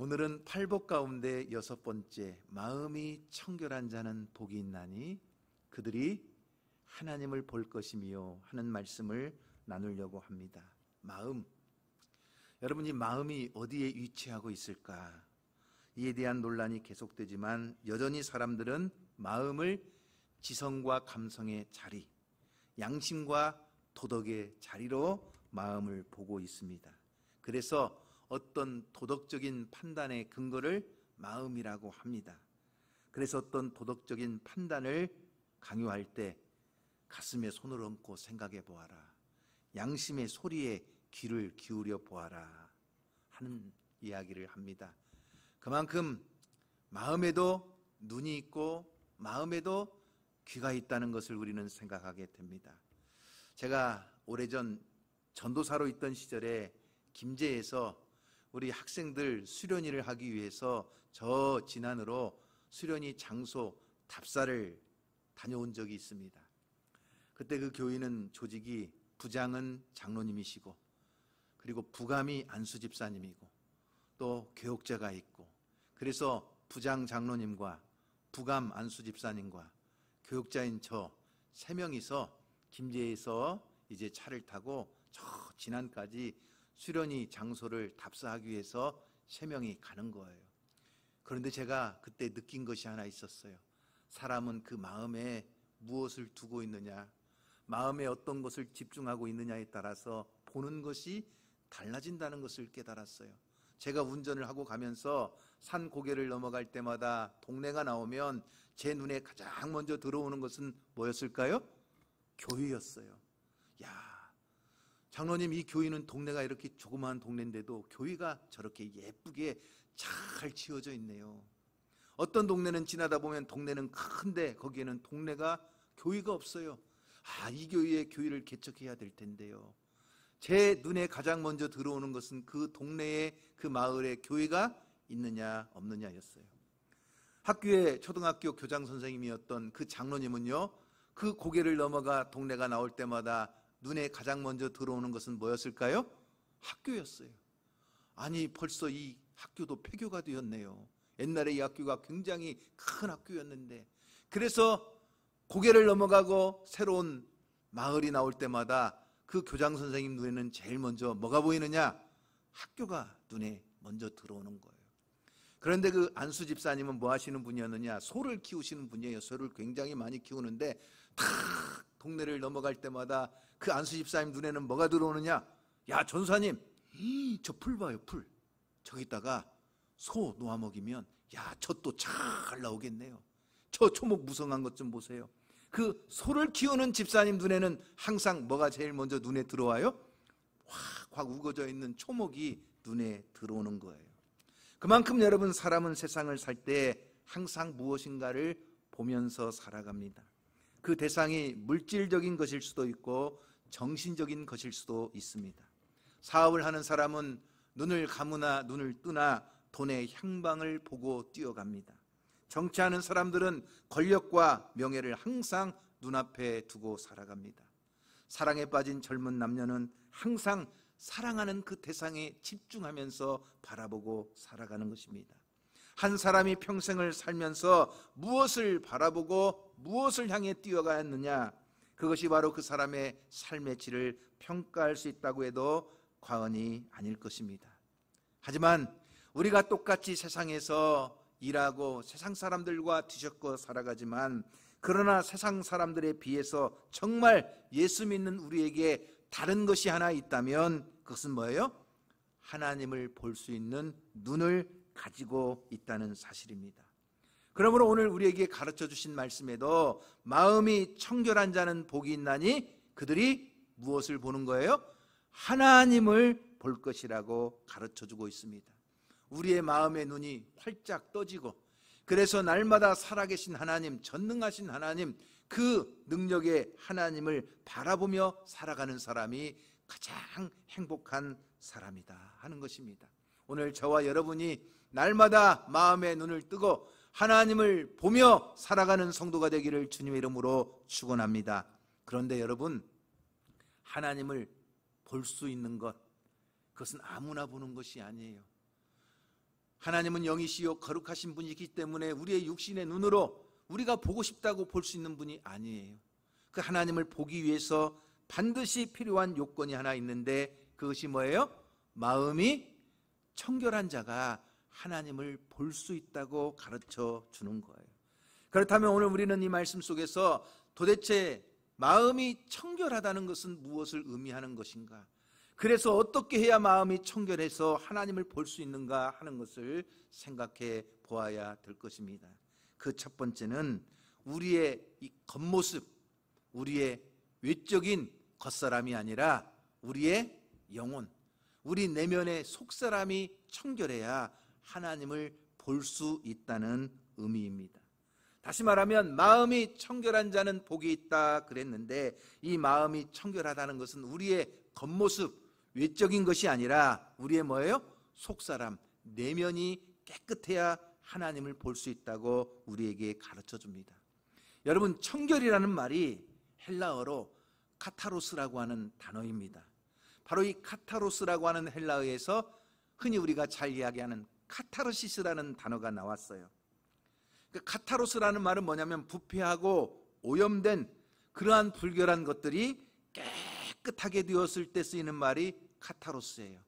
오늘은 팔복 가운데 6번째, 마음이 청결한 자는 복이 있나니 그들이 하나님을 볼 것이며 하는 말씀을 나누려고 합니다. 마음, 여러분이 마음이 어디에 위치하고 있을까? 이에 대한 논란이 계속되지만 여전히 사람들은 마음을 지성과 감성의 자리, 양심과 도덕의 자리로 마음을 보고 있습니다. 그래서 어떤 도덕적인 판단의 근거를 마음이라고 합니다. 그래서 어떤 도덕적인 판단을 강요할 때 가슴에 손을 얹고 생각해 보아라, 양심의 소리에 귀를 기울여 보아라 하는 이야기를 합니다. 그만큼 마음에도 눈이 있고 마음에도 귀가 있다는 것을 우리는 생각하게 됩니다. 제가 오래전 전도사로 있던 시절에 김제에서 우리 학생들 수련회를 하기 위해서 저 진안으로 수련회 장소 답사를 다녀온 적이 있습니다. 그때 그 교인은 조직이 부장은 장로님이시고, 그리고 부감이 안수 집사님이고, 또 교육자가 있고, 그래서 부장 장로님과 부감 안수 집사님과 교육자인 저 3명이서 김제에서 이제 차를 타고 저 진안까지 수련회 장소를 답사하기 위해서 3명이 가는 거예요. 그런데 제가 그때 느낀 것이 하나 있었어요. 사람은 그 마음에 무엇을 두고 있느냐, 마음에 어떤 것을 집중하고 있느냐에 따라서 보는 것이 달라진다는 것을 깨달았어요. 제가 운전을 하고 가면서 산 고개를 넘어갈 때마다 동네가 나오면 제 눈에 가장 먼저 들어오는 것은 뭐였을까요? 교회였어요. 야, 장로님, 이 교회는 동네가 이렇게 조그마한 동네인데도 교회가 저렇게 예쁘게 잘 지어져 있네요. 어떤 동네는 지나다 보면 동네는 큰데 거기에는 동네가 교회가 없어요. 이 교회에 교회를 개척해야 될 텐데요. 제 눈에 가장 먼저 들어오는 것은 그 동네에, 그 마을에 교회가 있느냐 없느냐였어요. 학교에 초등학교 교장 선생님이었던 그 장로님은요, 그 고개를 넘어가 동네가 나올 때마다 눈에 가장 먼저 들어오는 것은 뭐였을까요? 학교였어요. 아니, 벌써 이 학교도 폐교가 되었네요. 옛날에 이 학교가 굉장히 큰 학교였는데, 그래서 고개를 넘어가고 새로운 마을이 나올 때마다 그 교장 선생님 눈에는 제일 먼저 뭐가 보이느냐? 학교가 눈에 먼저 들어오는 거예요. 그런데 그 안수 집사님은 뭐 하시는 분이었느냐? 소를 키우시는 분이에요. 소를 굉장히 많이 키우는데 탁 동네를 넘어갈 때마다 그 안수 집사님 눈에는 뭐가 들어오느냐? 야, 전사님, 저 풀 봐요, 풀. 저기다가 소 놓아 먹이면 야, 저 또 잘 나오겠네요. 저 초목 무성한 것 좀 보세요. 그 소를 키우는 집사님 눈에는 항상 뭐가 제일 먼저 눈에 들어와요? 확 우거져 있는 초목이 눈에 들어오는 거예요. 그만큼 여러분, 사람은 세상을 살 때 항상 무엇인가를 보면서 살아갑니다. 그 대상이 물질적인 것일 수도 있고 정신적인 것일 수도 있습니다. 사업을 하는 사람은 눈을 감으나 눈을 뜨나 돈의 향방을 보고 뛰어갑니다. 정치하는 사람들은 권력과 명예를 항상 눈앞에 두고 살아갑니다. 사랑에 빠진 젊은 남녀는 항상 사랑하는 그 대상에 집중하면서 바라보고 살아가는 것입니다. 한 사람이 평생을 살면서 무엇을 바라보고 무엇을 향해 뛰어가느냐, 그것이 바로 그 사람의 삶의 질을 평가할 수 있다고 해도 과언이 아닐 것입니다. 하지만 우리가 똑같이 세상에서 일하고 세상 사람들과 뒤섞어 살아가지만, 그러나 세상 사람들에 비해서 정말 예수 믿는 우리에게 다른 것이 하나 있다면 그것은 뭐예요? 하나님을 볼 수 있는 눈을 가지고 있다는 사실입니다. 그러므로 오늘 우리에게 가르쳐 주신 말씀에도 마음이 청결한 자는 복이 있나니 그들이 무엇을 보는 거예요? 하나님을 볼 것이라고 가르쳐 주고 있습니다. 우리의 마음의 눈이 활짝 떠지고, 그래서 날마다 살아계신 하나님, 전능하신 하나님, 그 능력의 하나님을 바라보며 살아가는 사람이 가장 행복한 사람이다 하는 것입니다. 오늘 저와 여러분이 날마다 마음의 눈을 뜨고 하나님을 보며 살아가는 성도가 되기를 주님의 이름으로 축원합니다. 그런데 여러분, 하나님을 볼 수 있는 것, 그것은 아무나 보는 것이 아니에요. 하나님은 영이시요 거룩하신 분이기 때문에 우리의 육신의 눈으로 우리가 보고 싶다고 볼 수 있는 분이 아니에요. 그 하나님을 보기 위해서 반드시 필요한 요건이 하나 있는데 그것이 뭐예요? 마음이 청결한 자가 하나님을 볼 수 있다고 가르쳐 주는 거예요. 그렇다면 오늘 우리는 이 말씀 속에서 도대체 마음이 청결하다는 것은 무엇을 의미하는 것인가? 그래서 어떻게 해야 마음이 청결해서 하나님을 볼 수 있는가 하는 것을 생각해 보아야 될 것입니다. 그 첫 번째는 우리의 이 겉모습, 우리의 외적인 겉사람이 아니라 우리의 영혼, 우리 내면의 속사람이 청결해야 하나님을 볼 수 있다는 의미입니다. 다시 말하면 마음이 청결한 자는 복이 있다 그랬는데 이 마음이 청결하다는 것은 우리의 겉모습, 외적인 것이 아니라 우리의 뭐예요? 속사람, 내면이 깨끗해야 하나님을 볼 수 있다고 우리에게 가르쳐 줍니다. 여러분, 청결이라는 말이 헬라어로 카타로스라고 하는 단어입니다. 바로 이 카타로스라고 하는 헬라어에서 흔히 우리가 잘 이야기하는 카타르시스라는 단어가 나왔어요. 그 카타로스라는 말은 뭐냐면 부패하고 오염된 그러한 불결한 것들이 깨끗하게 되었을 때 쓰이는 말이 카타로스예요.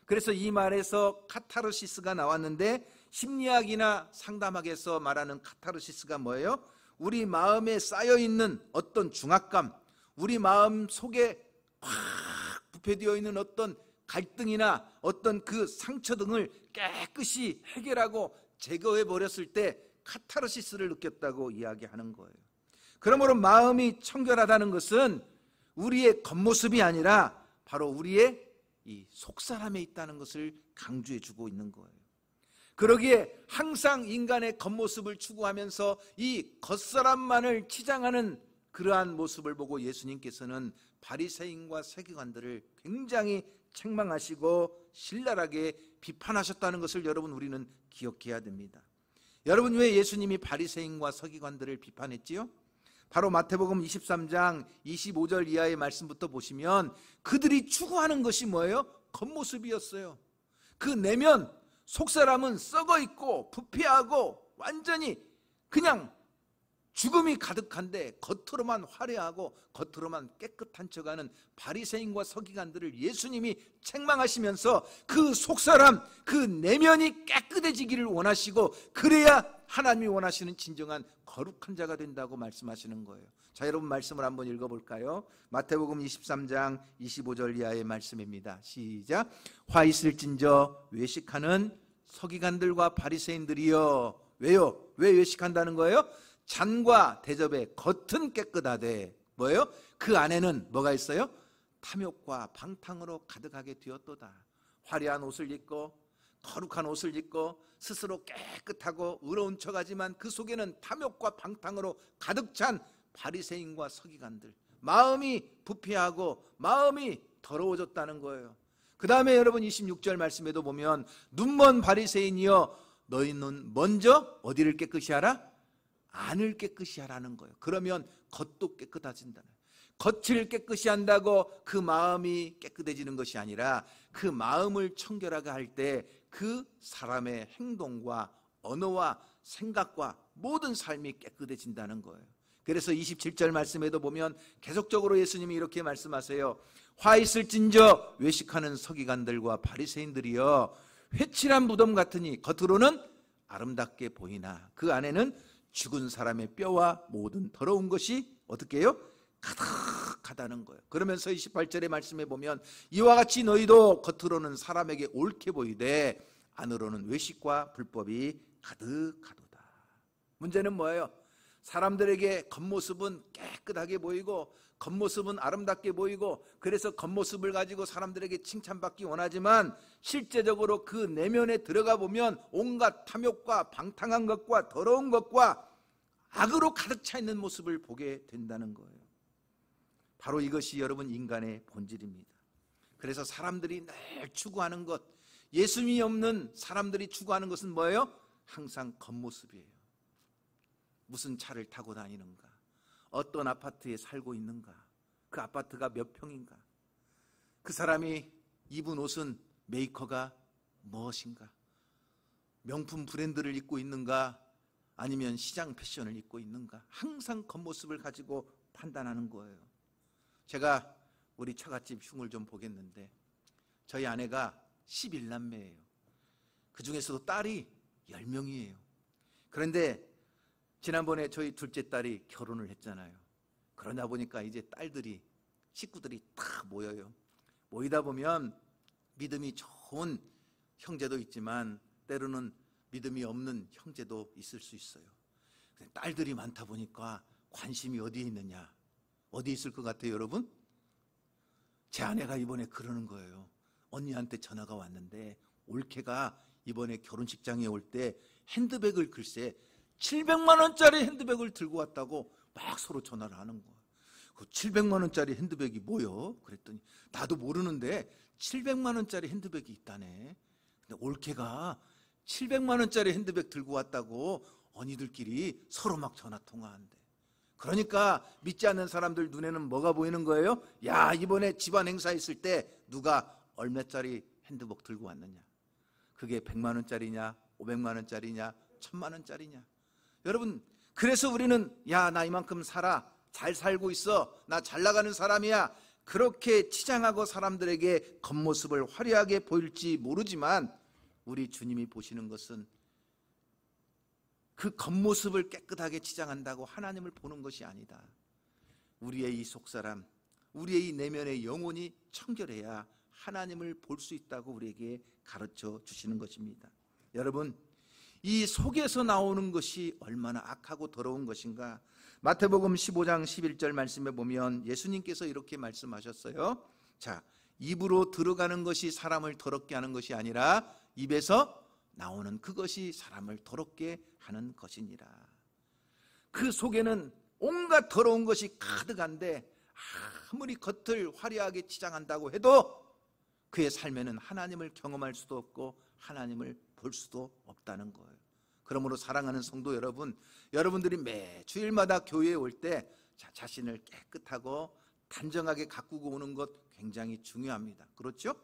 그래서 이 말에서 카타르시스가 나왔는데 심리학이나 상담학에서 말하는 카타르시스가 뭐예요? 우리 마음에 쌓여있는 어떤 중압감, 우리 마음 속에 팍 부패되어 있는 어떤 갈등이나 어떤 그 상처 등을 깨끗이 해결하고 제거해 버렸을 때 카타르시스를 느꼈다고 이야기하는 거예요. 그러므로 마음이 청결하다는 것은 우리의 겉모습이 아니라 바로 우리의 이 속사람에 있다는 것을 강조해 주고 있는 거예요. 그러기에 항상 인간의 겉모습을 추구하면서 이 겉사람만을 치장하는 그러한 모습을 보고 예수님께서는 바리새인과 세계관들을 굉장히 책망하시고 신랄하게 비판하셨다는 것을 여러분 우리는 기억해야 됩니다. 여러분, 왜 예수님이 바리새인과 서기관들을 비판했지요? 바로 마태복음 23장 25절 이하의 말씀부터 보시면 그들이 추구하는 것이 뭐예요? 겉모습이었어요. 그 내면 속사람은 썩어 있고 부패하고 완전히 그냥 죽음이 가득한데 겉으로만 화려하고 겉으로만 깨끗한 척하는 바리새인과 서기관들을 예수님이 책망하시면서 그 속사람, 그 내면이 깨끗해지기를 원하시고 그래야 하나님이 원하시는 진정한 거룩한 자가 된다고 말씀하시는 거예요. 자, 여러분 말씀을 한번 읽어볼까요? 마태복음 23장 25절 이하의 말씀입니다. 시작. 화 있을진저 외식하는 서기관들과 바리새인들이여. 왜요? 왜 외식한다는 거예요? 잔과 대접의 겉은 깨끗하되 뭐예요? 그 안에는 뭐가 있어요? 탐욕과 방탕으로 가득하게 되었도다. 화려한 옷을 입고 거룩한 옷을 입고 스스로 깨끗하고 의로운 척하지만 그 속에는 탐욕과 방탕으로 가득 찬 바리새인과 서기관들, 마음이 부패하고 마음이 더러워졌다는 거예요. 그 다음에 여러분 26절 말씀에도 보면 눈먼 바리새인이여 너희는 먼저 어디를 깨끗이 하라? 안을 깨끗이 하라는 거예요. 그러면 겉도 깨끗해진다는 거예요. 겉을 깨끗이 한다고 그 마음이 깨끗해지는 것이 아니라 그 마음을 청결하게 할 때 그 사람의 행동과 언어와 생각과 모든 삶이 깨끗해진다는 거예요. 그래서 27절 말씀에도 보면 계속적으로 예수님이 이렇게 말씀하세요. 화 있을진저 외식하는 서기관들과 바리새인들이여 회칠한 무덤 같으니 겉으로는 아름답게 보이나 그 안에는 죽은 사람의 뼈와 모든 더러운 것이 어떻게 해요? 가득하다는 거예요. 그러면서 28절의 말씀에 보면 이와 같이 너희도 겉으로는 사람에게 옳게 보이되 안으로는 외식과 불법이 가득하도다. 문제는 뭐예요? 사람들에게 겉모습은 깨끗하게 보이고 겉모습은 아름답게 보이고 그래서 겉모습을 가지고 사람들에게 칭찬받기 원하지만 실제적으로 그 내면에 들어가 보면 온갖 탐욕과 방탕한 것과 더러운 것과 악으로 가득 차 있는 모습을 보게 된다는 거예요. 바로 이것이 여러분 인간의 본질입니다. 그래서 사람들이 늘 추구하는 것, 예수님이 없는 사람들이 추구하는 것은 뭐예요? 항상 겉모습이에요. 무슨 차를 타고 다니는가? 어떤 아파트에 살고 있는가? 그 아파트가 몇 평인가? 그 사람이 입은 옷은 메이커가 무엇인가? 명품 브랜드를 입고 있는가 아니면 시장 패션을 입고 있는가, 항상 겉모습을 가지고 판단하는 거예요. 제가 우리 처갓집 흉을 좀 보겠는데, 저희 아내가 11남매예요. 그 중에서도 딸이 10명이에요. 그런데 지난번에 저희 둘째 딸이 결혼을 했잖아요. 그러다 보니까 이제 딸들이, 식구들이 다 모여요. 모이다 보면 믿음이 좋은 형제도 있지만 때로는 믿음이 없는 형제도 있을 수 있어요. 딸들이 많다 보니까 관심이 어디에 있느냐? 어디 있을 것 같아요, 여러분? 제 아내가 이번에 그러는 거예요. 언니한테 전화가 왔는데 올케가 이번에 결혼식장에 올 때 핸드백을, 글쎄 700만 원짜리 핸드백을 들고 왔다고 막 서로 전화를 하는 거예요. 그 700만 원짜리 핸드백이 뭐요? 그랬더니 나도 모르는데 700만 원짜리 핸드백이 있다네. 근데 올케가 700만 원짜리 핸드백 들고 왔다고 언니들끼리 서로 막 전화 통화한대. 그러니까 믿지 않는 사람들 눈에는 뭐가 보이는 거예요? 야, 이번에 집안 행사 있을 때 누가 얼마짜리 핸드백 들고 왔느냐? 그게 100만 원짜리냐, 500만 원짜리냐, 1000만 원짜리냐? 여러분, 그래서 우리는 야, 나 이만큼 살아, 잘 살고 있어, 나 잘 나가는 사람이야, 그렇게 치장하고 사람들에게 겉모습을 화려하게 보일지 모르지만 우리 주님이 보시는 것은 그 겉모습을 깨끗하게 치장한다고 하나님을 보는 것이 아니다. 우리의 이 속사람, 우리의 이 내면의 영혼이 청결해야 하나님을 볼 수 있다고 우리에게 가르쳐 주시는 것입니다. 여러분, 이 속에서 나오는 것이 얼마나 악하고 더러운 것인가. 마태복음 15장 11절 말씀에 보면 예수님께서 이렇게 말씀하셨어요. 자, 입으로 들어가는 것이 사람을 더럽게 하는 것이 아니라 입에서 나오는 그것이 사람을 더럽게 하는 것이니라. 그 속에는 온갖 더러운 것이 가득한데 아무리 겉을 화려하게 치장한다고 해도 그의 삶에는 하나님을 경험할 수도 없고 하나님을 볼 수도 없다는 거예요. 그러므로 사랑하는 성도 여러분, 여러분들이 매 주일마다 교회에 올 때 자신을 깨끗하고 단정하게 가꾸고 오는 것 굉장히 중요합니다. 그렇죠?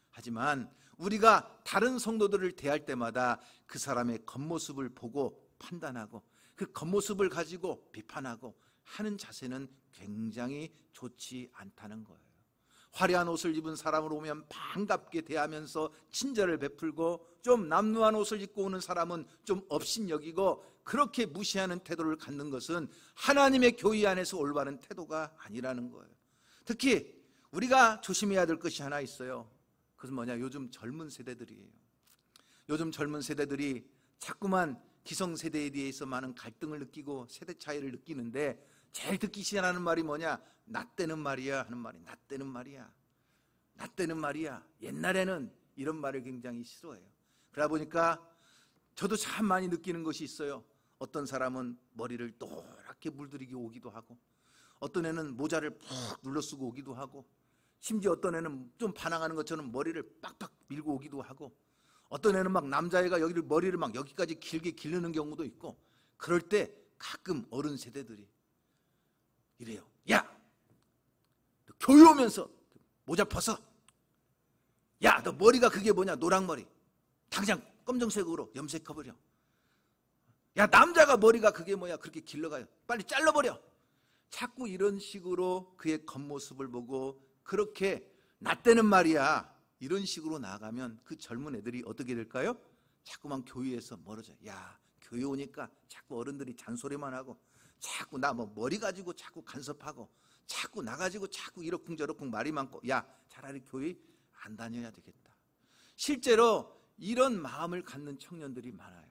하지만 우리가 다른 성도들을 대할 때마다 그 사람의 겉모습을 보고 판단하고 그 겉모습을 가지고 비판하고 하는 자세는 굉장히 좋지 않다는 거예요. 화려한 옷을 입은 사람으로 오면 반갑게 대하면서 친절을 베풀고, 좀 남루한 옷을 입고 오는 사람은 좀 업신여기고 그렇게 무시하는 태도를 갖는 것은 하나님의 교회 안에서 올바른 태도가 아니라는 거예요. 특히 우리가 조심해야 될 것이 하나 있어요. 그것은 뭐냐? 요즘 젊은 세대들이에요. 요즘 젊은 세대들이 자꾸만 기성세대에 대해서 많은 갈등을 느끼고 세대 차이를 느끼는데, 제일 듣기 싫어하는 말이 뭐냐? 나 때는 말이야 하는 말이, 나 때는 말이야, 나 때는 말이야. 옛날에는 이런 말을 굉장히 싫어해요. 그러다 보니까 저도 참 많이 느끼는 것이 있어요. 어떤 사람은 머리를 노랗게 물들이게 오기도 하고, 어떤 애는 모자를 푹 눌러 쓰고 오기도 하고, 심지어 어떤 애는 좀 반항하는 것처럼 머리를 빡빡 밀고 오기도 하고, 어떤 애는 막 남자애가 머리를 막 여기까지 길게 기르는 경우도 있고. 그럴 때 가끔 어른 세대들이 이래요. 야, 너 교회 오면서 모자 벗어. 야, 너 머리가 그게 뭐냐? 노랑머리. 당장 검정색으로 염색해버려. 야, 남자가 머리가 그게 뭐야? 그렇게 길러가요. 빨리 잘라버려. 자꾸 이런 식으로 그의 겉모습을 보고 그렇게 나 때는 말이야 이런 식으로 나아가면 그 젊은 애들이 어떻게 될까요? 자꾸만 교회에서 멀어져요. 야, 교회 오니까 자꾸 어른들이 잔소리만 하고, 자꾸 나 뭐 머리 가지고 자꾸 간섭하고, 자꾸 나 가지고 자꾸 이러쿵저러쿵 말이 많고, 야, 차라리 교회 안 다녀야 되겠다. 실제로 이런 마음을 갖는 청년들이 많아요.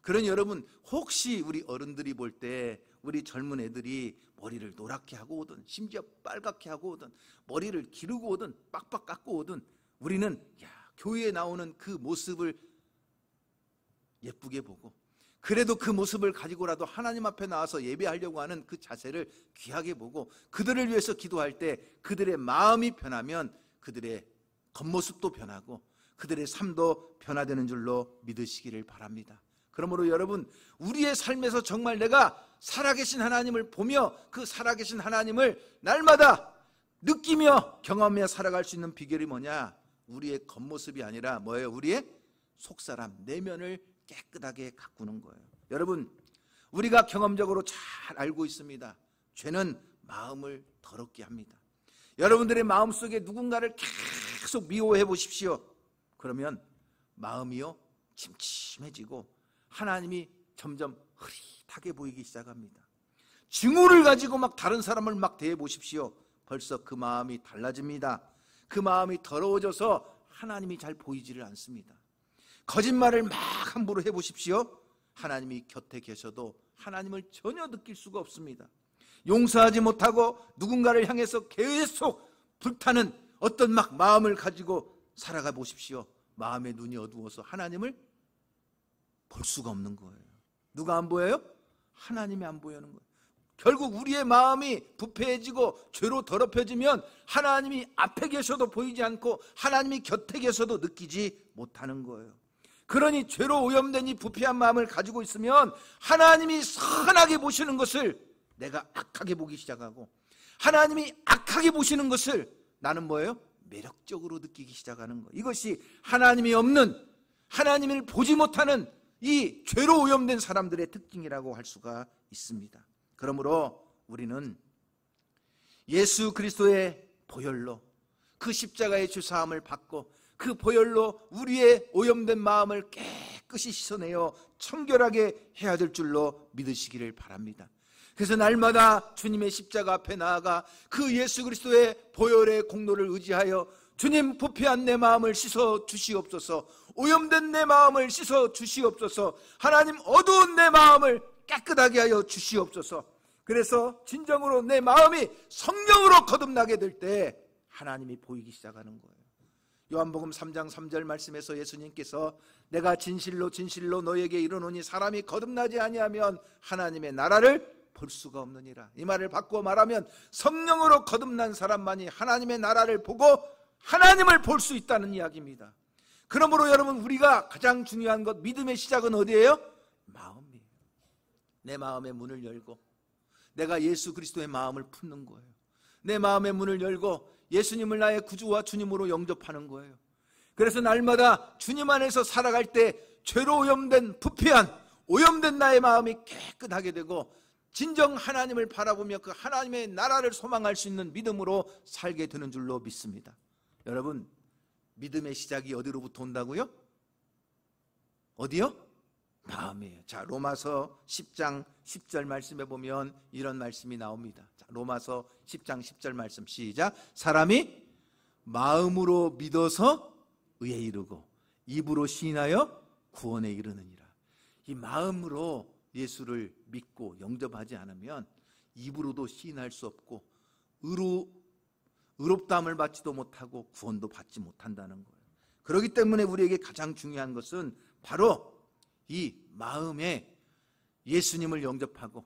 그러니 여러분, 혹시 우리 어른들이 볼 때 우리 젊은 애들이 머리를 노랗게 하고 오든, 심지어 빨갛게 하고 오든, 머리를 기르고 오든, 빡빡 깎고 오든, 우리는 야, 교회에 나오는 그 모습을 예쁘게 보고, 그래도 그 모습을 가지고라도 하나님 앞에 나와서 예배하려고 하는 그 자세를 귀하게 보고, 그들을 위해서 기도할 때 그들의 마음이 변하면 그들의 겉모습도 변하고 그들의 삶도 변화되는 줄로 믿으시기를 바랍니다. 그러므로 여러분, 우리의 삶에서 정말 내가 살아계신 하나님을 보며 그 살아계신 하나님을 날마다 느끼며 경험하며 살아갈 수 있는 비결이 뭐냐? 우리의 겉모습이 아니라 뭐예요? 우리의 속사람, 내면을 깨끗하게 가꾸는 거예요. 여러분, 우리가 경험적으로 잘 알고 있습니다. 죄는 마음을 더럽게 합니다. 여러분들의 마음속에 누군가를 계속 미워해 보십시오. 그러면 마음이요 침침해지고 하나님이 점점 흐릿하게 보이기 시작합니다. 증오를 가지고 막 다른 사람을 막 대해 보십시오. 벌써 그 마음이 달라집니다. 그 마음이 더러워져서 하나님이 잘 보이지를 않습니다. 거짓말을 막 함부로 해보십시오. 하나님이 곁에 계셔도 하나님을 전혀 느낄 수가 없습니다. 용서하지 못하고 누군가를 향해서 계속 불타는 어떤 막 마음을 가지고 살아가 보십시오. 마음의 눈이 어두워서 하나님을 볼 수가 없는 거예요. 누가 안 보여요? 하나님이 안 보이는 거예요. 결국 우리의 마음이 부패해지고 죄로 더럽혀지면 하나님이 앞에 계셔도 보이지 않고 하나님이 곁에 계셔도 느끼지 못하는 거예요. 그러니 죄로 오염된 이 부패한 마음을 가지고 있으면 하나님이 선하게 보시는 것을 내가 악하게 보기 시작하고, 하나님이 악하게 보시는 것을 나는 뭐예요? 매력적으로 느끼기 시작하는 거예요. 이것이 하나님이 없는, 하나님을 보지 못하는 이 죄로 오염된 사람들의 특징이라고 할 수가 있습니다. 그러므로 우리는 예수 그리스도의 보혈로, 그 십자가의 주사함을 받고 그 보혈로 우리의 오염된 마음을 깨끗이 씻어내어 청결하게 해야 될 줄로 믿으시기를 바랍니다. 그래서 날마다 주님의 십자가 앞에 나아가 그 예수 그리스도의 보혈의 공로를 의지하여 주님, 부패한 내 마음을 씻어 주시옵소서, 오염된 내 마음을 씻어 주시옵소서, 하나님 어두운 내 마음을 깨끗하게 하여 주시옵소서. 그래서 진정으로 내 마음이 성령으로 거듭나게 될 때 하나님이 보이기 시작하는 거예요. 요한복음 3장 3절 말씀에서 예수님께서 내가 진실로 진실로 너에게 이르노니 사람이 거듭나지 아니하면 하나님의 나라를 볼 수가 없느니라. 이 말을 바꾸어 말하면 성령으로 거듭난 사람만이 하나님의 나라를 보고 하나님을 볼 수 있다는 이야기입니다. 그러므로 여러분, 우리가 가장 중요한 것, 믿음의 시작은 어디예요? 마음이에요. 내 마음의 문을 열고 내가 예수 그리스도의 마음을 품는 거예요. 내 마음의 문을 열고 예수님을 나의 구주와 주님으로 영접하는 거예요. 그래서 날마다 주님 안에서 살아갈 때 죄로 오염된 부패한 오염된 나의 마음이 깨끗하게 되고 진정 하나님을 바라보며 그 하나님의 나라를 소망할 수 있는 믿음으로 살게 되는 줄로 믿습니다. 여러분, 믿음의 시작이 어디로부터 온다고요? 어디요? 마음이에요. 자, 로마서 10장 10절 말씀에 보면 이런 말씀이 나옵니다. 자, 로마서 10장 10절 말씀 시작. 사람이 마음으로 믿어서 의에 이르고 입으로 시인하여 구원에 이르느니라. 이 마음으로 예수를 믿고 영접하지 않으면 입으로도 시인할 수 없고 의롭다함을 받지도 못하고 구원도 받지 못한다는 거예요. 그렇기 때문에 우리에게 가장 중요한 것은 바로 이 마음에 예수님을 영접하고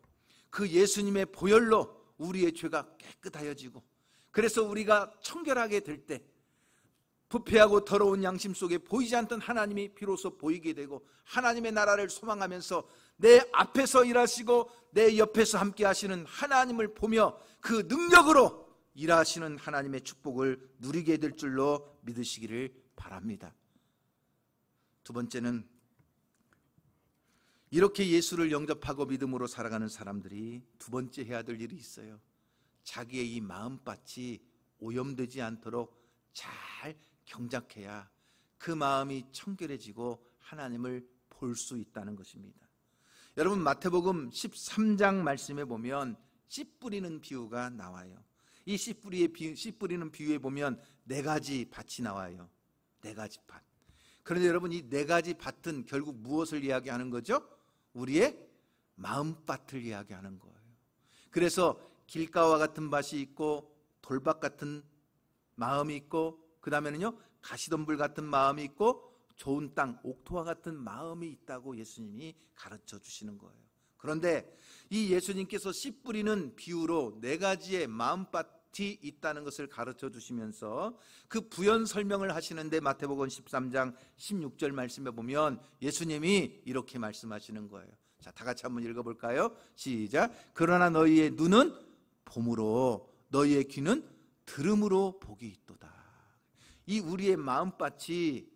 그 예수님의 보혈로 우리의 죄가 깨끗하여지고, 그래서 우리가 청결하게 될 때 부패하고 더러운 양심 속에 보이지 않던 하나님이 비로소 보이게 되고 하나님의 나라를 소망하면서 내 앞에서 일하시고 내 옆에서 함께 하시는 하나님을 보며 그 능력으로 일하시는 하나님의 축복을 누리게 될 줄로 믿으시기를 바랍니다. 두 번째는, 이렇게 예수를 영접하고 믿음으로 살아가는 사람들이 두 번째 해야 될 일이 있어요. 자기의 이 마음밭이 오염되지 않도록 잘 경작해야 그 마음이 청결해지고 하나님을 볼 수 있다는 것입니다. 여러분, 마태복음 13장 말씀에 보면 씨 뿌리는 비유가 나와요. 이 씨 뿌리는 비유에 보면 네 가지 밭이 나와요. 네 가지 밭. 그런데 여러분, 이 네 가지 밭은 결국 무엇을 이야기하는 거죠? 우리의 마음밭을 이야기하는 거예요. 그래서 길가와 같은 밭이 있고 돌밭 같은 마음이 있고, 그 다음에는요 가시덤불 같은 마음이 있고 좋은 땅 옥토와 같은 마음이 있다고 예수님이 가르쳐 주시는 거예요. 그런데 이 예수님께서 씨 뿌리는 비유로 네 가지의 마음밭이 있다는 것을 가르쳐 주시면서 그 부연 설명을 하시는데 마태복음 13장 16절 말씀에 보면 예수님이 이렇게 말씀하시는 거예요. 자, 다 같이 한번 읽어볼까요? 시작. 그러나 너희의 눈은 봄으로 너희의 귀는 들음으로 복이 있도다. 이 우리의 마음밭이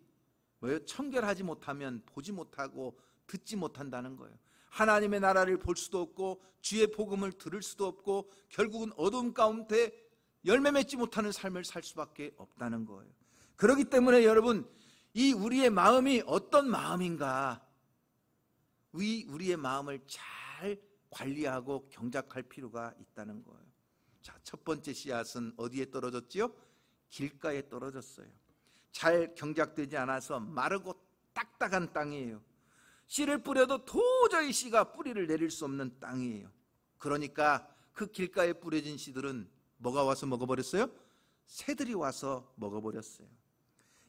뭐예요? 청결하지 못하면 보지 못하고 듣지 못한다는 거예요. 하나님의 나라를 볼 수도 없고 주의 복음을 들을 수도 없고 결국은 어두움 가운데 열매 맺지 못하는 삶을 살 수밖에 없다는 거예요. 그렇기 때문에 여러분, 이 우리의 마음이 어떤 마음인가, 우리의 마음을 잘 관리하고 경작할 필요가 있다는 거예요. 자, 첫 번째 씨앗은 어디에 떨어졌지요? 길가에 떨어졌어요. 잘 경작되지 않아서 마르고 딱딱한 땅이에요. 씨를 뿌려도 도저히 씨가 뿌리를 내릴 수 없는 땅이에요. 그러니까 그 길가에 뿌려진 씨들은 뭐가 와서 먹어버렸어요? 새들이 와서 먹어버렸어요.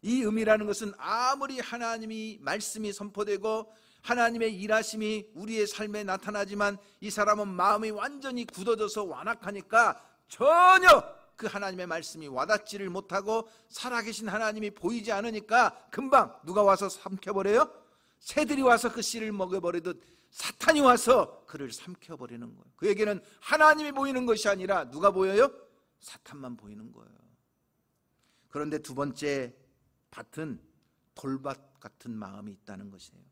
이 의미라는 것은 아무리 하나님이 말씀이 선포되고 하나님의 일하심이 우리의 삶에 나타나지만 이 사람은 마음이 완전히 굳어져서 완악하니까 전혀 그 하나님의 말씀이 와닿지를 못하고 살아계신 하나님이 보이지 않으니까 금방 누가 와서 삼켜버려요? 새들이 와서 그 씨를 먹어버리듯 사탄이 와서 그를 삼켜버리는 거예요. 그에게는 하나님이 보이는 것이 아니라 누가 보여요? 사탄만 보이는 거예요. 그런데 두 번째 밭은 돌밭 같은 마음이 있다는 것이에요.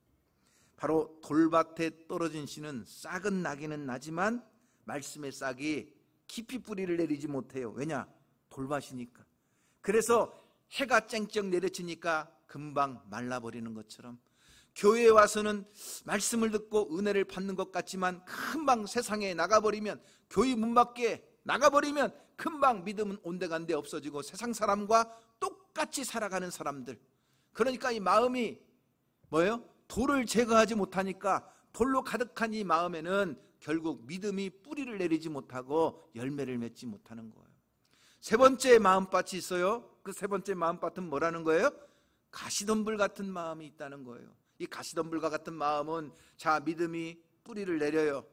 바로 돌밭에 떨어진 씨는 싹은 나기는 나지만 말씀의 싹이 깊이 뿌리를 내리지 못해요. 왜냐? 돌밭이니까. 그래서 해가 쨍쨍 내려치니까 금방 말라버리는 것처럼 교회에 와서는 말씀을 듣고 은혜를 받는 것 같지만 금방 세상에 나가버리면, 교회 문 밖에 나가버리면 금방 믿음은 온데간데 없어지고 세상 사람과 똑같이 살아가는 사람들. 그러니까 이 마음이 뭐예요? 돌을 제거하지 못하니까 돌로 가득한 이 마음에는 결국 믿음이 뿌리를 내리지 못하고 열매를 맺지 못하는 거예요. 세 번째 마음밭이 있어요. 그 세 번째 마음밭은 뭐라는 거예요? 가시덤불 같은 마음이 있다는 거예요. 이 가시덤불과 같은 마음은 자, 믿음이 뿌리를 내려요.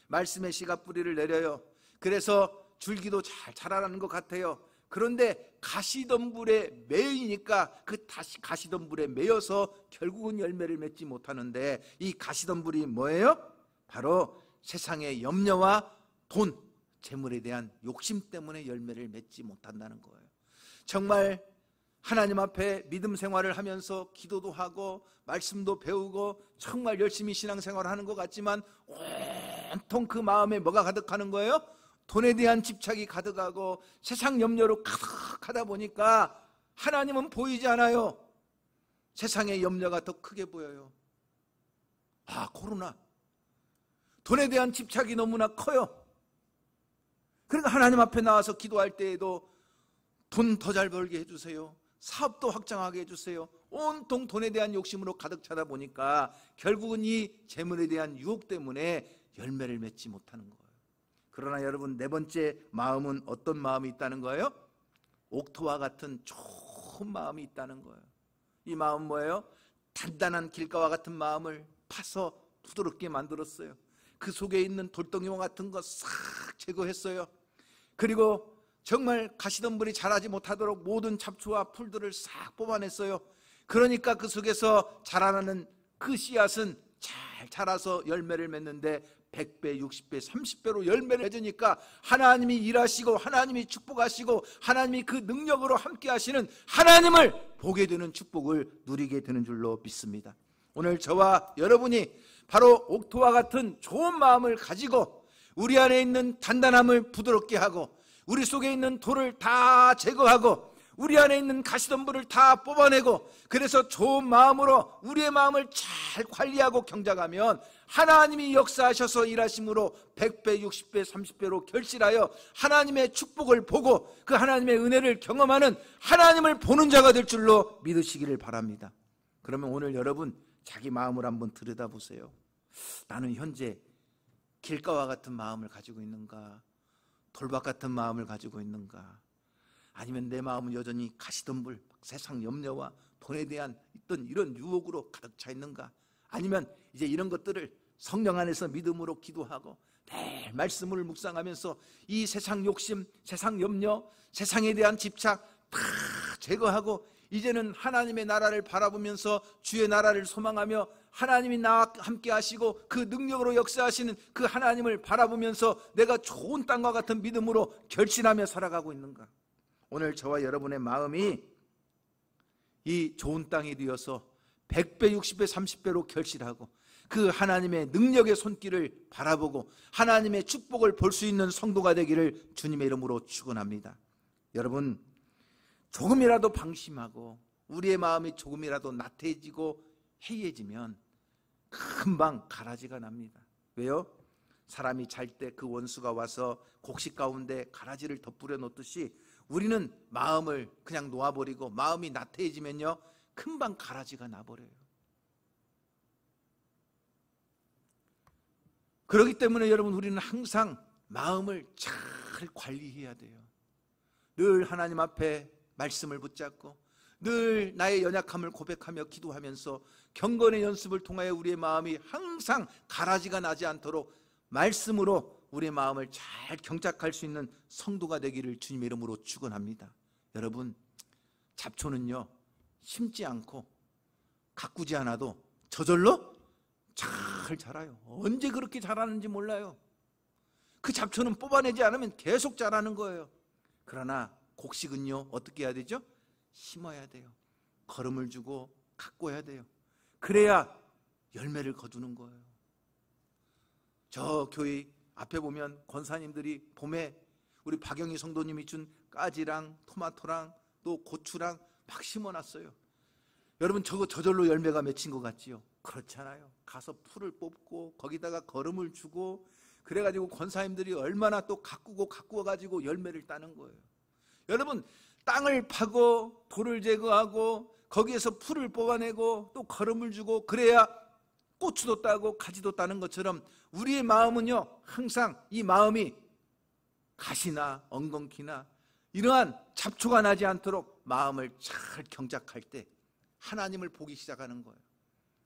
말씀의 씨가 뿌리를 내려요. 그래서 줄기도 잘 자라나는 것 같아요. 그런데 가시덤불에 매이니까 그 가시덤불에 매여서 결국은 열매를 맺지 못하는데, 이 가시덤불이 뭐예요? 바로 세상의 염려와 돈, 재물에 대한 욕심 때문에 열매를 맺지 못한다는 거예요. 정말 하나님 앞에 믿음 생활을 하면서 기도도 하고 말씀도 배우고 정말 열심히 신앙생활을 하는 것 같지만 온통 그 마음에 뭐가 가득하는 거예요? 돈에 대한 집착이 가득하고 세상 염려로 가득하다 보니까 하나님은 보이지 않아요. 세상의 염려가 더 크게 보여요. 아, 코로나. 돈에 대한 집착이 너무나 커요. 그러니까 하나님 앞에 나와서 기도할 때에도 돈 더 잘 벌게 해주세요. 사업도 확장하게 해주세요. 온통 돈에 대한 욕심으로 가득 차다 보니까 결국은 이 재물에 대한 유혹 때문에 열매를 맺지 못하는 거예요. 그러나 여러분, 네 번째 마음은 어떤 마음이 있다는 거예요? 옥토와 같은 좋은 마음이 있다는 거예요. 이 마음은 뭐예요? 단단한 길가와 같은 마음을 파서 부드럽게 만들었어요. 그 속에 있는 돌덩이와 같은 거 싹 제거했어요. 그리고 정말 가시덤불이 자라지 못하도록 모든 잡초와 풀들을 싹 뽑아냈어요. 그러니까 그 속에서 자라나는 그 씨앗은 잘 자라서 열매를 맺는데 100배, 60배, 30배로 열매를 맺으니까 하나님이 일하시고 하나님이 축복하시고 하나님이 그 능력으로 함께 하시는 하나님을 보게 되는 축복을 누리게 되는 줄로 믿습니다. 오늘 저와 여러분이 바로 옥토와 같은 좋은 마음을 가지고 우리 안에 있는 단단함을 부드럽게 하고 우리 속에 있는 돌을 다 제거하고 우리 안에 있는 가시덤불을 다 뽑아내고 그래서 좋은 마음으로 우리의 마음을 잘 관리하고 경작하면 하나님이 역사하셔서 일하심으로 100배, 60배, 30배로 결실하여 하나님의 축복을 보고 그 하나님의 은혜를 경험하는 하나님을 보는 자가 될 줄로 믿으시기를 바랍니다. 그러면 오늘 여러분 자기 마음을 한번 들여다보세요. 나는 현재 길가와 같은 마음을 가지고 있는가? 돌밭 같은 마음을 가지고 있는가? 아니면 내 마음은 여전히 가시덤불, 세상 염려와 돈에 대한 있던 이런 유혹으로 가득 차 있는가? 아니면 이제 이런 것들을 성령 안에서 믿음으로 기도하고 매일 말씀을 묵상하면서 이 세상 욕심, 세상 염려, 세상에 대한 집착 다 제거하고 이제는 하나님의 나라를 바라보면서 주의 나라를 소망하며 하나님이 나와 함께 하시고 그 능력으로 역사하시는 그 하나님을 바라보면서 내가 좋은 땅과 같은 믿음으로 결신하며 살아가고 있는가? 오늘 저와 여러분의 마음이 이 좋은 땅이 되어서 100배, 60배, 30배로 결실하고 그 하나님의 능력의 손길을 바라보고 하나님의 축복을 볼 수 있는 성도가 되기를 주님의 이름으로 축원합니다. 여러분, 조금이라도 방심하고 우리의 마음이 조금이라도 나태해지고 해이해지면 금방 가라지가 납니다. 왜요? 사람이 잘 때 그 원수가 와서 곡식 가운데 가라지를 덧뿌려 놓듯이 우리는 마음을 그냥 놓아버리고 마음이 나태해지면요 금방 가라지가 나버려요. 그렇기 때문에 여러분, 우리는 항상 마음을 잘 관리해야 돼요. 늘 하나님 앞에 말씀을 붙잡고 늘 나의 연약함을 고백하며 기도하면서 경건의 연습을 통하여 우리의 마음이 항상 가라지가 나지 않도록 말씀으로 우리의 마음을 잘 경작할 수 있는 성도가 되기를 주님의 이름으로 축원합니다. 여러분, 잡초는요 심지 않고 가꾸지 않아도 저절로 잘 자라요. 언제 그렇게 자라는지 몰라요. 그 잡초는 뽑아내지 않으면 계속 자라는 거예요. 그러나 곡식은요 어떻게 해야 되죠? 심어야 돼요. 거름을 주고 가꿔야 돼요. 그래야 열매를 거두는 거예요. 저 교회 앞에 보면 권사님들이 봄에 우리 박영희 성도님이 준 까지랑 토마토랑 또 고추랑 막 심어놨어요. 여러분, 저거 저절로 열매가 맺힌 것 같지요? 그렇잖아요. 가서 풀을 뽑고 거기다가 거름을 주고 그래가지고 권사님들이 얼마나 또 가꾸어가지고 열매를 따는 거예요. 여러분, 땅을 파고 돌을 제거하고 거기에서 풀을 뽑아내고 또 거름을 주고 그래야 고추도 따고 가지도 따는 것처럼 우리의 마음은요 항상 이 마음이 가시나 엉겅퀴나 이러한 잡초가 나지 않도록 마음을 잘 경작할 때 하나님을 보기 시작하는 거예요.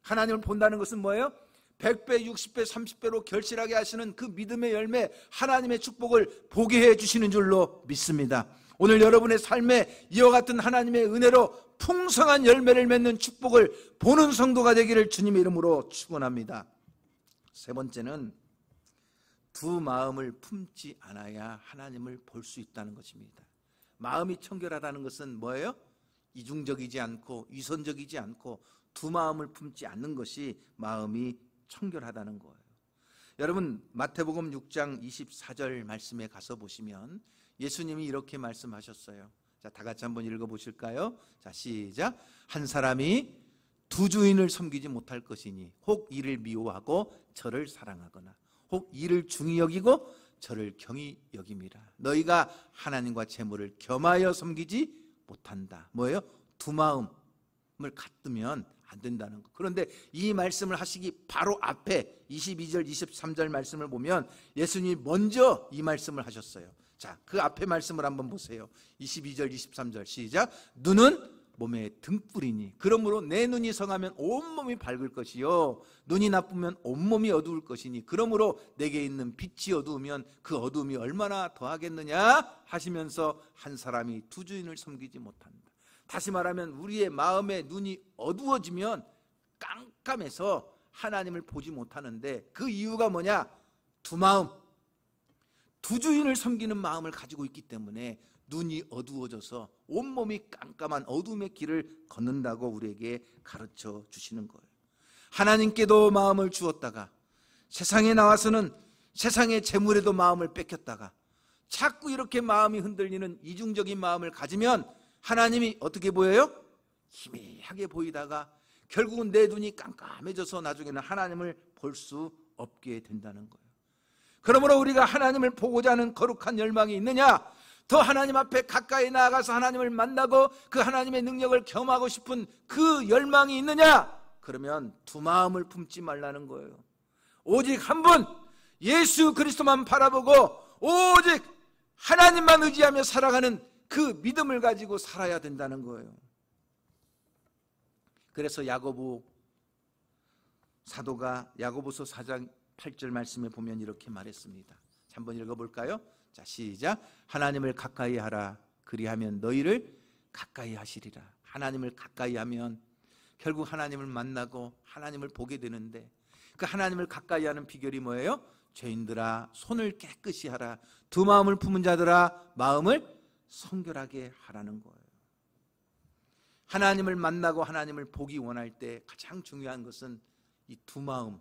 하나님을 본다는 것은 뭐예요? 100배, 60배, 30배로 결실하게 하시는 그 믿음의 열매, 하나님의 축복을 보게 해주시는 줄로 믿습니다. 오늘 여러분의 삶에 이와 같은 하나님의 은혜로 풍성한 열매를 맺는 축복을 보는 성도가 되기를 주님의 이름으로 축원합니다. 세 번째는 두 마음을 품지 않아야 하나님을 볼 수 있다는 것입니다. 마음이 청결하다는 것은 뭐예요? 이중적이지 않고 위선적이지 않고 두 마음을 품지 않는 것이 마음이 청결하다는 거예요. 여러분, 마태복음 6장 24절 말씀에 가서 보시면 예수님이 이렇게 말씀하셨어요. 자, 다 같이 한번 읽어보실까요? 자, 시작. 한 사람이 두 주인을 섬기지 못할 것이니 혹 이를 미워하고 저를 사랑하거나 혹 이를 중히 여기고 저를 경히 여김이라. 너희가 하나님과 재물을 겸하여 섬기지 못한다. 뭐예요? 두 마음을 갖으면 안 된다는 거. 그런데 이 말씀을 하시기 바로 앞에 22절 23절 말씀을 보면 예수님이 먼저 이 말씀을 하셨어요. 자, 그 앞에 말씀을 한번 보세요. 22절 23절 시작. 눈은 몸의 등불이니 그러므로 내 눈이 성하면 온몸이 밝을 것이요 눈이 나쁘면 온몸이 어두울 것이니 그러므로 내게 있는 빛이 어두우면 그 어두움이 얼마나 더하겠느냐 하시면서 한 사람이 두 주인을 섬기지 못한다. 다시 말하면 우리의 마음의 눈이 어두워지면 깜깜해서 하나님을 보지 못하는데 그 이유가 뭐냐? 두 마음, 두 주인을 섬기는 마음을 가지고 있기 때문에 눈이 어두워져서 온몸이 깜깜한 어둠의 길을 걷는다고 우리에게 가르쳐 주시는 거예요. 하나님께도 마음을 주었다가 세상에 나와서는 세상의 재물에도 마음을 뺏겼다가 자꾸 이렇게 마음이 흔들리는 이중적인 마음을 가지면 하나님이 어떻게 보여요? 희미하게 보이다가 결국은 내 눈이 깜깜해져서 나중에는 하나님을 볼 수 없게 된다는 거예요. 그러므로 우리가 하나님을 보고자 하는 거룩한 열망이 있느냐? 더 하나님 앞에 가까이 나아가서 하나님을 만나고 그 하나님의 능력을 경험하고 싶은 그 열망이 있느냐? 그러면 두 마음을 품지 말라는 거예요. 오직 한 분 예수 그리스도만 바라보고 오직 하나님만 의지하며 살아가는 그 믿음을 가지고 살아야 된다는 거예요. 그래서 야고보 사도가 야고보서 4장 8절 말씀에 보면 이렇게 말했습니다. 한번 읽어볼까요? 자, 시작. 하나님을 가까이 하라. 그리하면 너희를 가까이 하시리라. 하나님을 가까이 하면 결국 하나님을 만나고 하나님을 보게 되는데 그 하나님을 가까이 하는 비결이 뭐예요? 죄인들아 손을 깨끗이 하라. 두 마음을 품은 자들아 마음을 성결하게 하라는 거예요. 하나님을 만나고 하나님을 보기 원할 때 가장 중요한 것은 이 두 마음,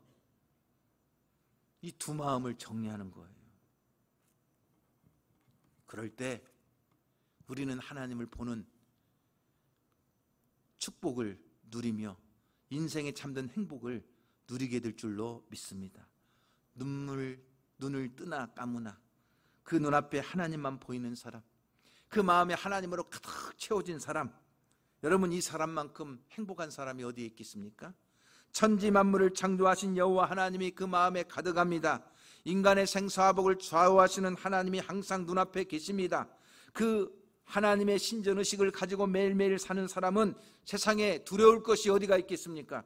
이 두 마음을 정리하는 거예요. 그럴 때 우리는 하나님을 보는 축복을 누리며 인생의 참된 행복을 누리게 될 줄로 믿습니다. 눈을 뜨나 까무나 그 눈앞에 하나님만 보이는 사람, 그 마음에 하나님으로 가득 채워진 사람, 여러분, 이 사람만큼 행복한 사람이 어디에 있겠습니까? 천지 만물을 창조하신 여호와 하나님이 그 마음에 가득합니다. 인간의 생사화복을 좌우하시는 하나님이 항상 눈앞에 계십니다. 그 하나님의 신전의식을 가지고 매일매일 사는 사람은 세상에 두려울 것이 어디가 있겠습니까?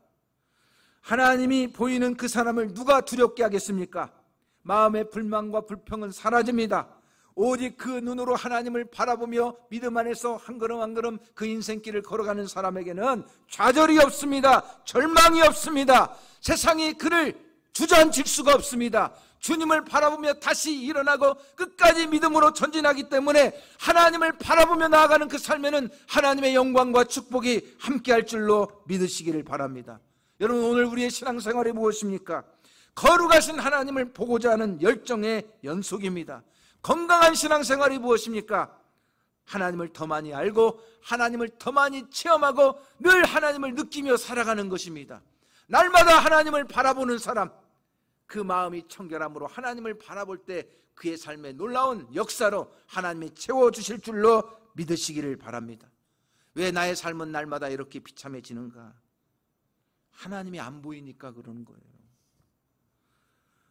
하나님이 보이는 그 사람을 누가 두렵게 하겠습니까? 마음의 불만과 불평은 사라집니다. 오직 그 눈으로 하나님을 바라보며 믿음 안에서 한 걸음 한 걸음 그 인생길을 걸어가는 사람에게는 좌절이 없습니다. 절망이 없습니다. 세상이 그를 주저앉힐 수가 없습니다. 주님을 바라보며 다시 일어나고 끝까지 믿음으로 전진하기 때문에 하나님을 바라보며 나아가는 그 삶에는 하나님의 영광과 축복이 함께할 줄로 믿으시기를 바랍니다. 여러분, 오늘 우리의 신앙생활이 무엇입니까? 거룩하신 하나님을 보고자 하는 열정의 연속입니다. 건강한 신앙생활이 무엇입니까? 하나님을 더 많이 알고 하나님을 더 많이 체험하고 늘 하나님을 느끼며 살아가는 것입니다. 날마다 하나님을 바라보는 사람, 그 마음이 청결함으로 하나님을 바라볼 때 그의 삶에 놀라운 역사로 하나님이 채워주실 줄로 믿으시기를 바랍니다. 왜 나의 삶은 날마다 이렇게 비참해지는가? 하나님이 안 보이니까 그러는 거예요.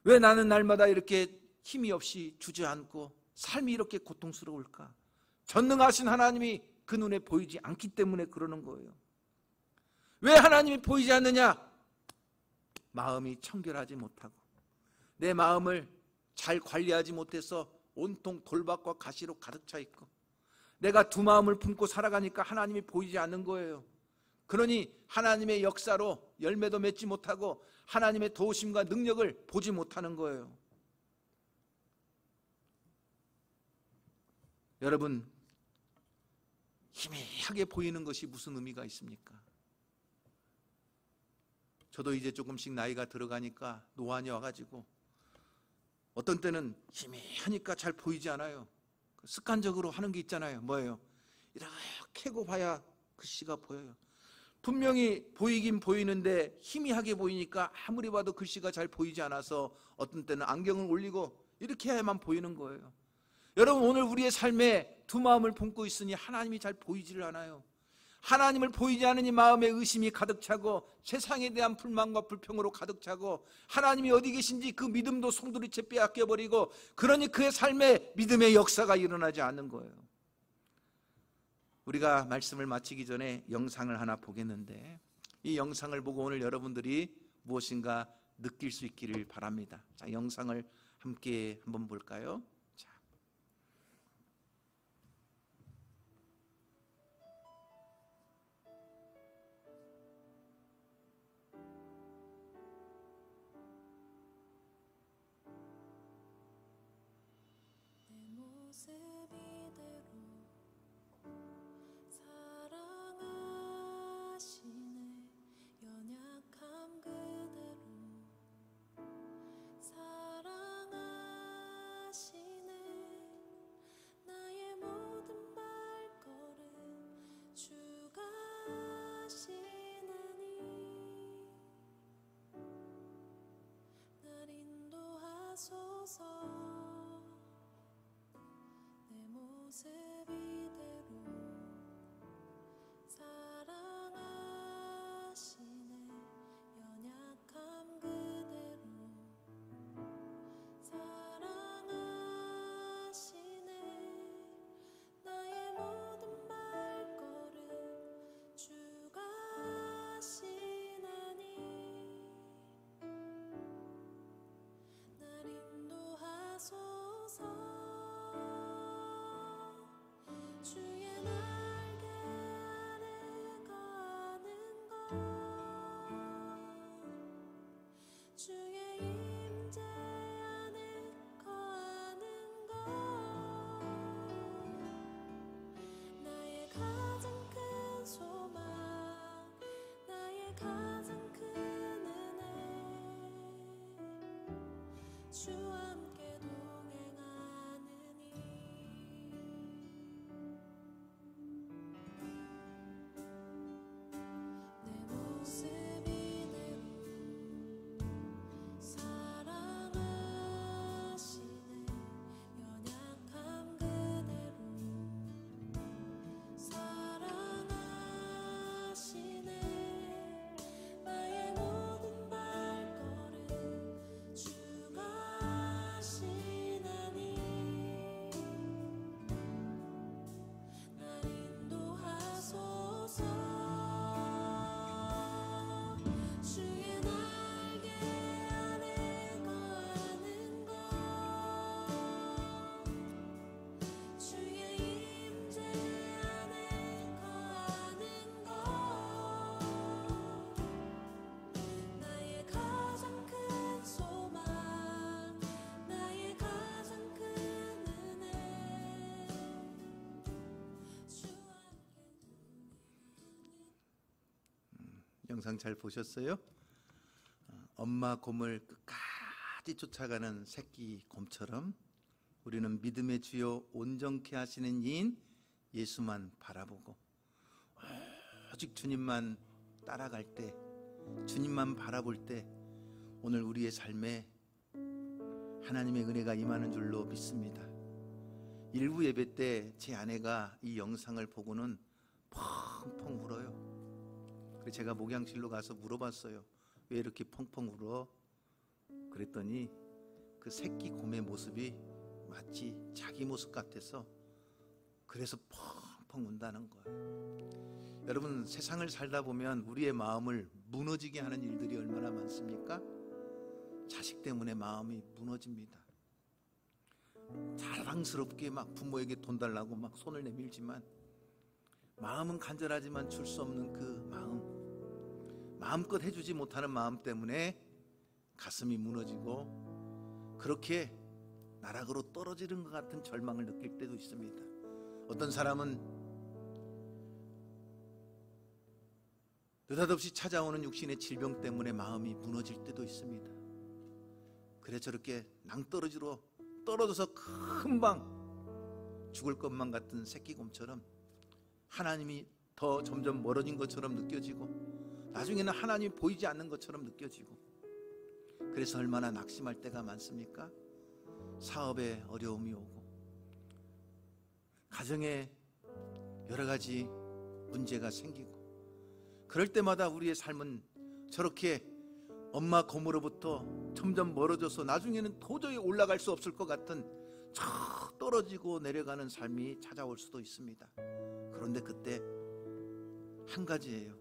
왜 나는 날마다 이렇게 힘이 없이 주저앉고 삶이 이렇게 고통스러울까? 전능하신 하나님이 그 눈에 보이지 않기 때문에 그러는 거예요. 왜 하나님이 보이지 않느냐? 마음이 청결하지 못하고 내 마음을 잘 관리하지 못해서 온통 돌박과 가시로 가득 차 있고 내가 두 마음을 품고 살아가니까 하나님이 보이지 않는 거예요. 그러니 하나님의 역사로 열매도 맺지 못하고 하나님의 도우심과 능력을 보지 못하는 거예요. 여러분, 희미하게 보이는 것이 무슨 의미가 있습니까? 저도 이제 조금씩 나이가 들어가니까 노안이 와가지고 어떤 때는 희미하니까 잘 보이지 않아요. 습관적으로 하는 게 있잖아요. 뭐예요? 이렇게 하고 봐야 글씨가 보여요. 분명히 보이긴 보이는데 희미하게 보이니까 아무리 봐도 글씨가 잘 보이지 않아서 어떤 때는 안경을 올리고 이렇게 해야만 보이는 거예요. 여러분, 오늘 우리의 삶에 두 마음을 품고 있으니 하나님이 잘 보이지를 않아요. 하나님을 보이지 않으니 마음에 의심이 가득 차고 세상에 대한 불만과 불평으로 가득 차고 하나님이 어디 계신지 그 믿음도 송두리째 빼앗겨버리고 그러니 그의 삶에 믿음의 역사가 일어나지 않는 거예요. 우리가 말씀을 마치기 전에 영상을 하나 보겠는데 이 영상을 보고 오늘 여러분들이 무엇인가 느낄 수 있기를 바랍니다. 자, 영상을 함께 한번 볼까요? 내 모습 이대로 사랑하시네. 연약함 그대로 사랑하시네. 나의 모든 발걸음 주가 하시나니 날 인도하소서. 주의 날개 아래 거하는 것, 주의 임재 안에 거하는 것, 나의 가장 큰 소망, 나의 가장 큰 은혜, 주와 함께 동행하느니 내 모습 이대로 사랑하시네 연약함 그대로 사랑하시네 나의 모든 발걸음 주가 하시나니 날 인도하소서 주의 날개 아래 거하는 것 주의 임재 안에 거하는 것 나의 가장 큰 소망 나의 가장 큰 은혜 주와 영상 잘 보셨어요? 엄마 곰을 끝까지 쫓아가는 새끼 곰처럼 우리는 믿음의 주요 온전케 하시는 이인 예수만 바라보고 오직 주님만 따라갈 때, 주님만 바라볼 때 오늘 우리의 삶에 하나님의 은혜가 임하는 줄로 믿습니다. 일부 예배 때 제 아내가 이 영상을 보고는 펑펑 울어요. 그래서 제가 목양실로 가서 물어봤어요. 왜 이렇게 펑펑 울어? 그랬더니 그 새끼 곰의 모습이 마치 자기 모습 같아서 그래서 펑펑 운다는 거예요. 여러분, 세상을 살다 보면 우리의 마음을 무너지게 하는 일들이 얼마나 많습니까? 자식 때문에 마음이 무너집니다. 자랑스럽게 막 부모에게 돈 달라고 막 손을 내밀지만 마음은 간절하지만 줄 수 없는 그 마음껏 해주지 못하는 마음 때문에 가슴이 무너지고 그렇게 나락으로 떨어지는 것 같은 절망을 느낄 때도 있습니다. 어떤 사람은 느닷없이 찾아오는 육신의 질병 때문에 마음이 무너질 때도 있습니다. 그래 저렇게 낭떠러지로 떨어져서 금방 죽을 것만 같은 새끼곰처럼 하나님이 더 점점 멀어진 것처럼 느껴지고 나중에는 하나님이 보이지 않는 것처럼 느껴지고 그래서 얼마나 낙심할 때가 많습니까? 사업에 어려움이 오고 가정에 여러 가지 문제가 생기고 그럴 때마다 우리의 삶은 저렇게 엄마 곰으로부터 점점 멀어져서 나중에는 도저히 올라갈 수 없을 것 같은 저 떨어지고 내려가는 삶이 찾아올 수도 있습니다. 그런데 그때 한 가지예요.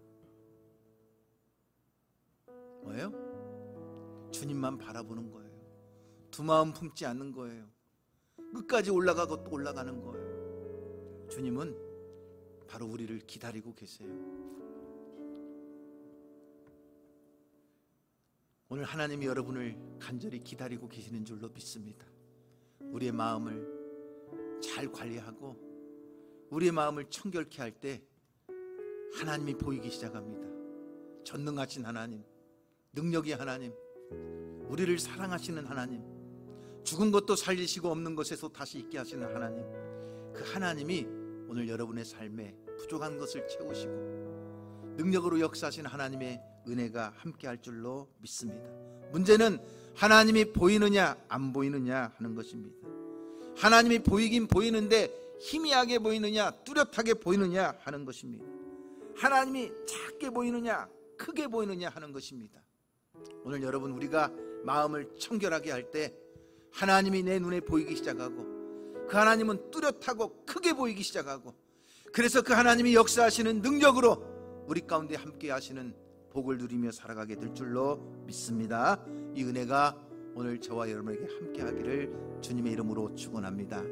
뭐예요? 주님만 바라보는 거예요. 두 마음 품지 않는 거예요. 끝까지 올라가고 또 올라가는 거예요. 주님은 바로 우리를 기다리고 계세요. 오늘 하나님이 여러분을 간절히 기다리고 계시는 줄로 믿습니다. 우리의 마음을 잘 관리하고 우리의 마음을 청결케 할 때 하나님이 보이기 시작합니다. 전능하신 하나님, 능력의 하나님, 우리를 사랑하시는 하나님, 죽은 것도 살리시고 없는 것에서 다시 있게 하시는 하나님, 그 하나님이 오늘 여러분의 삶에 부족한 것을 채우시고 능력으로 역사하신 하나님의 은혜가 함께할 줄로 믿습니다. 문제는 하나님이 보이느냐 안 보이느냐 하는 것입니다. 하나님이 보이긴 보이는데 희미하게 보이느냐 뚜렷하게 보이느냐 하는 것입니다. 하나님이 작게 보이느냐 크게 보이느냐 하는 것입니다. 오늘 여러분, 우리가 마음을 청결하게 할 때 하나님이 내 눈에 보이기 시작하고 그 하나님은 뚜렷하고 크게 보이기 시작하고 그래서 그 하나님이 역사하시는 능력으로 우리 가운데 함께 하시는 복을 누리며 살아가게 될 줄로 믿습니다. 이 은혜가 오늘 저와 여러분에게 함께 하기를 주님의 이름으로 축원합니다.